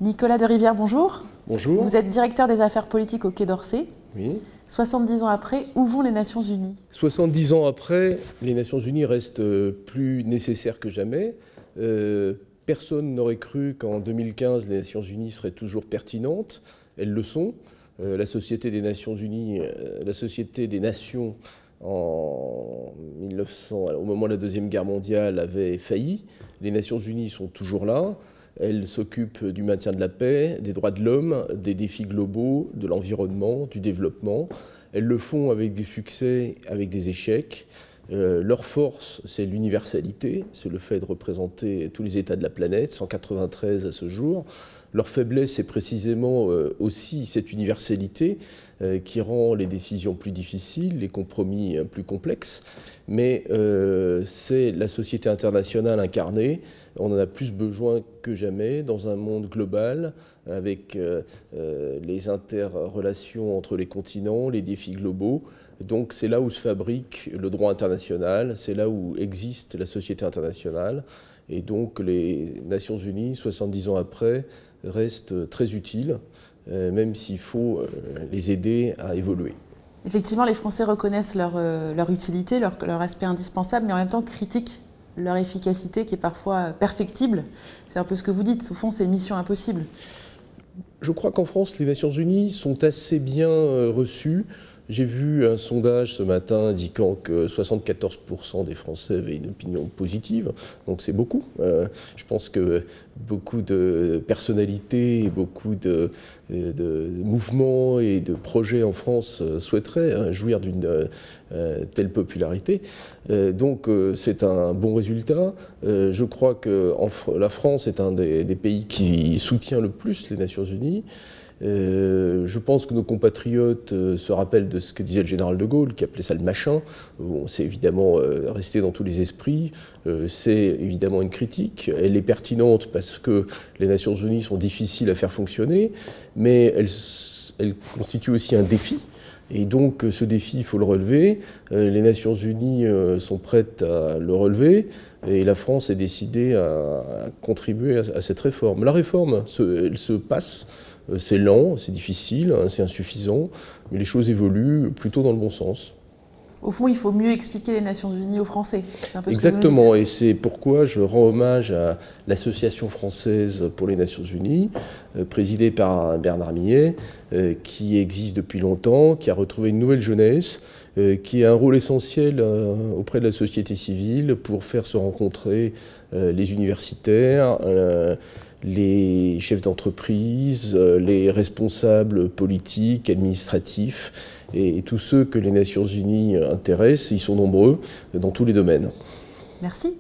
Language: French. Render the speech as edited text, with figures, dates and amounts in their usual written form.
Nicolas de Rivière, bonjour. Bonjour. Vous êtes directeur des affaires politiques au Quai d'Orsay. Oui. 70 ans après, où vont les Nations Unies? 70 ans après, les Nations Unies restent plus nécessaires que jamais. Personne n'aurait cru qu'en 2015, les Nations Unies seraient toujours pertinentes. Elles le sont. La Société des Nations Unies, la Société des Nations, en 1900, au moment de la Deuxième Guerre mondiale, avait failli. Les Nations Unies sont toujours là. Elles s'occupent du maintien de la paix, des droits de l'homme, des défis globaux, de l'environnement, du développement. Elles le font avec des succès, avec des échecs. Leur force, c'est l'universalité, c'est le fait de représenter tous les États de la planète, 193 à ce jour. Leur faiblesse, c'est précisément aussi cette universalité qui rend les décisions plus difficiles, les compromis plus complexes. Mais c'est la société internationale incarnée. On en a plus besoin que jamais dans un monde global avec les interrelations entre les continents, les défis globaux. Donc c'est là où se fabrique le droit international, c'est là où existe la société internationale. Et donc les Nations Unies, 70 ans après, restent très utiles, même s'il faut les aider à évoluer. Effectivement, les Français reconnaissent leur utilité, leur aspect indispensable, mais en même temps critiquent leur efficacité qui est parfois perfectible. C'est un peu ce que vous dites, au fond c'est une mission impossible. Je crois qu'en France, les Nations Unies sont assez bien reçues. J'ai vu un sondage ce matin indiquant que 74% des Français avaient une opinion positive, donc c'est beaucoup. Je pense que beaucoup de personnalités, beaucoup de mouvements et de projets en France souhaiteraient jouir d'une telle popularité. Donc c'est un bon résultat. Je crois que la France est un des pays qui soutient le plus les Nations Unies. Je pense que nos compatriotes se rappellent de ce que disait le général de Gaulle, qui appelait ça le machin. Bon, c'est évidemment resté dans tous les esprits. C'est évidemment une critique. Elle est pertinente parce que les Nations Unies sont difficiles à faire fonctionner, mais elles constituent aussi un défi. Et donc ce défi, il faut le relever. Les Nations Unies sont prêtes à le relever. Et la France est décidée à contribuer à cette réforme. La réforme, elle se passe. C'est lent, c'est difficile, c'est insuffisant, mais les choses évoluent plutôt dans le bon sens. Au fond, il faut mieux expliquer les Nations Unies aux Français. C'est un peu Exactement, et c'est pourquoi je rends hommage à l'Association française pour les Nations Unies, présidée par Bernard Millet, qui existe depuis longtemps, qui a retrouvé une nouvelle jeunesse, qui a un rôle essentiel auprès de la société civile pour faire se rencontrer les universitaires, les chefs d'entreprise, les responsables politiques, administratifs, et tous ceux que les Nations Unies intéressent, ils sont nombreux dans tous les domaines. Merci.